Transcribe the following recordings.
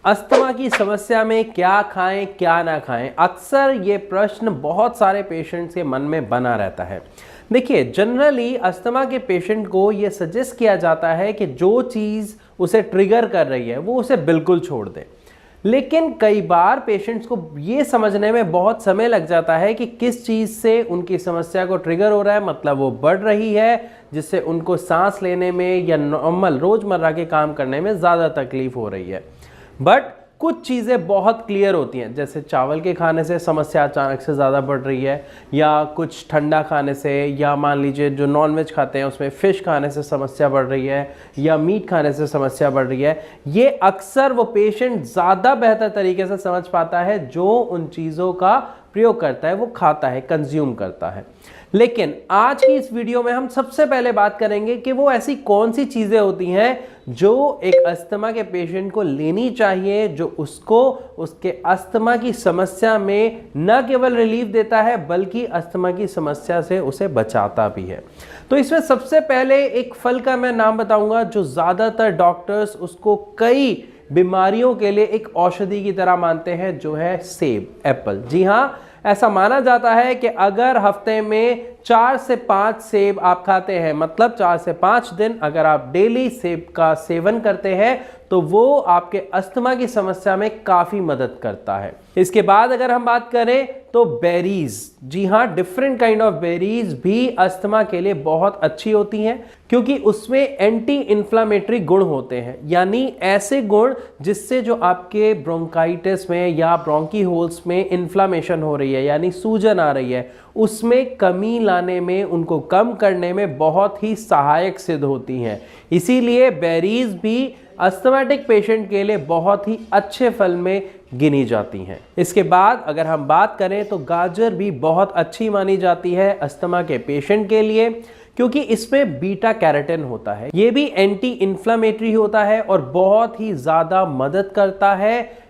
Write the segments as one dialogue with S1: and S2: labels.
S1: Asthma की समस्या में क्या खाएं क्या ना खाएं, अक्सर ये प्रश्न बहुत सारे पेशेंट्स के मन में बना रहता है। देखिए, जनरली अस्थमा के पेशेंट को ये सजेस्ट किया जाता है कि जो चीज़ उसे ट्रिगर कर रही है वो उसे बिल्कुल छोड़ दे। लेकिन कई बार पेशेंट्स को ये समझने में बहुत समय लग जाता है कि किस चीज़ से उनकी समस्या को ट्रिगर हो रहा है, मतलब वो बढ़ रही है जिससे उनको सांस लेने में या नॉर्मल रोज़मर्रा के काम करने में ज़्यादा तकलीफ हो रही है। बट कुछ चीज़ें बहुत क्लियर होती हैं, जैसे चावल के खाने से समस्या अचानक से ज़्यादा बढ़ रही है, या कुछ ठंडा खाने से, या मान लीजिए जो नॉनवेज खाते हैं उसमें फ़िश खाने से समस्या बढ़ रही है, या मीट खाने से समस्या बढ़ रही है। ये अक्सर वो पेशेंट ज़्यादा बेहतर तरीके से समझ पाता है जो उन चीज़ों का प्रयोग करता है, वो खाता है, कंज्यूम करता है। लेकिन आज की इस वीडियो में हम सबसे पहले बात करेंगे कि वो ऐसी कौन सी चीज़ें होती हैं जो एक अस्थमा के पेशेंट को लेनी चाहिए, जो उसको उसके अस्थमा की समस्या में न केवल रिलीफ देता है बल्कि अस्थमा की समस्या से उसे बचाता भी है। तो इसमें सबसे पहले एक फल का मैं नाम बताऊंगा जो ज़्यादातर डॉक्टर्स उसको कई बीमारियों के लिए एक औषधि की तरह मानते हैं, जो है सेब, एप्पल। जी हाँ, ऐसा माना जाता है कि अगर हफ्ते में 4 से 5 सेब आप खाते हैं, मतलब 4 से 5 दिन अगर आप डेली सेब का सेवन करते हैं, तो वो आपके अस्थमा की समस्या में काफ़ी मदद करता है। इसके बाद अगर हम बात करें तो बेरीज, जी हाँ, डिफरेंट काइंड ऑफ बेरीज भी अस्थमा के लिए बहुत अच्छी होती हैं, क्योंकि उसमें एंटी इन्फ्लामेटरी गुण होते हैं, यानी ऐसे गुण जिससे जो आपके ब्रोंकाइटिस में या ब्रोंकी होल्स में इन्फ्लामेशन हो रही है, यानी सूजन आ रही है, उसमें कमी लाने में, उनको कम करने में बहुत ही सहायक सिद्ध होती हैं। इसीलिए बेरीज भी अस्थमैटिक पेशेंट के लिए बहुत ही अच्छे फल में गिनी जाती हैं। इसके बाद अगर हम बात करें तो गाजर भी बहुत अच्छी मानी जाती है अस्थमा के पेशेंट के लिए, क्योंकि इसमें बीटा कैरोटीन होता है। ये भी एंटी इन्फ्लामेटरी होता है और बहुत ही ज़्यादा मदद करता है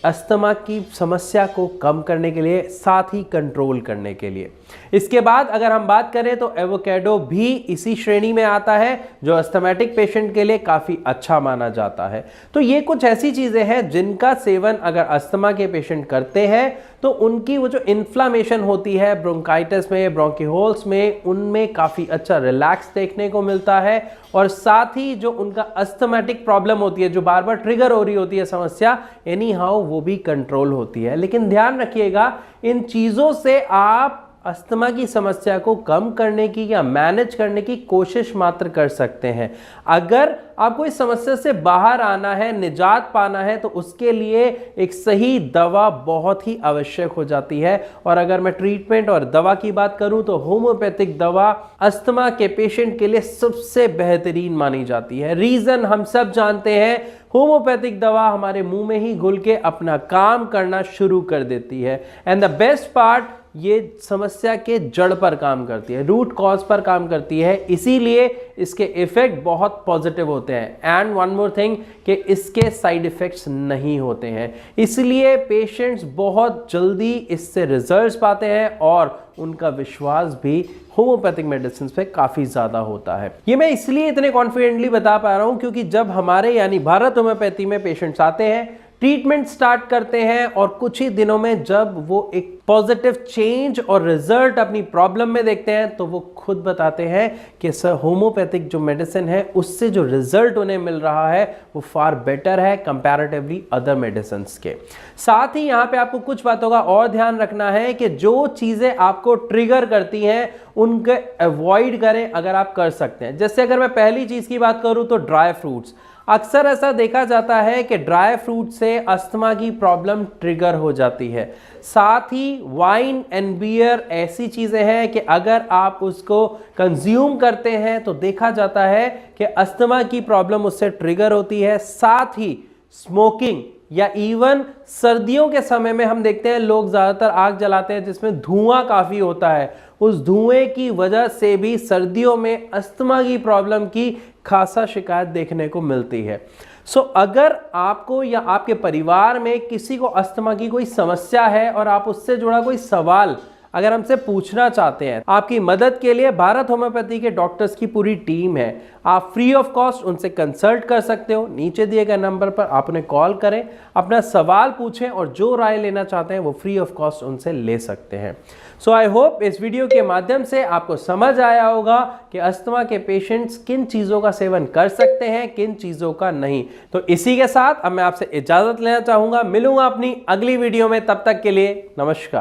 S1: अस्थमा की समस्या को कम करने के लिए, साथ ही कंट्रोल करने के लिए। इसके बाद अगर हम बात करें तो एवोकेडो भी इसी श्रेणी में आता है, जो अस्थमैटिक पेशेंट के लिए काफ़ी अच्छा माना जाता है। तो ये कुछ ऐसी चीज़ें हैं जिनका सेवन अगर अस्थमा के पेशेंट करते हैं तो उनकी वो जो इन्फ्लामेशन होती है ब्रोंकाइटिस में, ब्रोंकीहोल्स में, उनमें काफ़ी अच्छा रिलैक्स देखने को मिलता है, और साथ ही जो उनका अस्थमैटिक प्रॉब्लम होती है, जो बार बार ट्रिगर हो रही होती है समस्या, एनी हाउ वो भी कंट्रोल होती है। लेकिन ध्यान रखिएगा, इन चीज़ों से आप अस्थमा की समस्या को कम करने की या मैनेज करने की कोशिश मात्र कर सकते हैं। अगर आपको इस समस्या से बाहर आना है, निजात पाना है, तो उसके लिए एक सही दवा बहुत ही आवश्यक हो जाती है। और अगर मैं ट्रीटमेंट और दवा की बात करूं तो होम्योपैथिक दवा अस्थमा के पेशेंट के लिए सबसे बेहतरीन मानी जाती है। रीज़न हम सब जानते हैं, होम्योपैथिक दवा हमारे मुंह में ही घुल के अपना काम करना शुरू कर देती है। एंड द बेस्ट पार्ट, ये समस्या के जड़ पर काम करती है, रूट कॉज पर काम करती है, इसीलिए इसके इफेक्ट बहुत पॉजिटिव होते हैं। एंड वन मोर थिंग कि इसके साइड इफेक्ट्स नहीं होते हैं, इसलिए पेशेंट्स बहुत जल्दी इससे रिजल्ट्स पाते हैं और उनका विश्वास भी होम्योपैथिक मेडिसिन पे काफ़ी ज़्यादा होता है। ये मैं इसलिए इतने कॉन्फिडेंटली बता पा रहा हूँ क्योंकि जब हमारे यानी भारत होम्योपैथी में पेशेंट्स आते हैं, ट्रीटमेंट स्टार्ट करते हैं, और कुछ ही दिनों में जब वो एक पॉजिटिव चेंज और रिजल्ट अपनी प्रॉब्लम में देखते हैं, तो वो खुद बताते हैं कि सर, होम्योपैथिक जो मेडिसिन है उससे जो रिजल्ट उन्हें मिल रहा है वो फार बेटर है कंपैरेटिवली अदर मेडिसिन के। साथ ही यहाँ पे आपको कुछ बातों का और ध्यान रखना है कि जो चीज़ें आपको ट्रिगर करती हैं उनके अवॉइड करें अगर आप कर सकते हैं। जैसे अगर मैं पहली चीज़ की बात करूँ तो ड्राई फ्रूट्स, अक्सर ऐसा देखा जाता है कि ड्राई फ्रूट से अस्थमा की प्रॉब्लम ट्रिगर हो जाती है। साथ ही वाइन एंड बियर ऐसी चीज़ें हैं कि अगर आप उसको कंज्यूम करते हैं तो देखा जाता है कि अस्थमा की प्रॉब्लम उससे ट्रिगर होती है। साथ ही स्मोकिंग, या इवन सर्दियों के समय में हम देखते हैं लोग ज़्यादातर आग जलाते हैं जिसमें धुआं काफ़ी होता है, उस धुएं की वजह से भी सर्दियों में अस्थमा की प्रॉब्लम की खासा शिकायत देखने को मिलती है। सो अगर आपको या आपके परिवार में किसी को अस्थमा की कोई समस्या है और आप उससे जुड़ा कोई सवाल अगर हमसे पूछना चाहते हैं, आपकी मदद के लिए भारत होम्योपैथी के डॉक्टर्स की पूरी टीम है। आप फ्री ऑफ कॉस्ट उनसे कंसल्ट कर सकते हो। नीचे दिए गए नंबर पर आप उन्हें कॉल करें, अपना सवाल पूछें और जो राय लेना चाहते हैं वो फ्री ऑफ कॉस्ट उनसे ले सकते हैं। सो आई होप इस वीडियो के माध्यम से आपको समझ आया होगा कि अस्थमा के पेशेंट्स किन चीज़ों का सेवन कर सकते हैं, किन चीज़ों का नहीं। तो इसी के साथ अब मैं आपसे इजाज़त लेना चाहूँगा। मिलूंगा अपनी अगली वीडियो में, तब तक के लिए नमस्कार।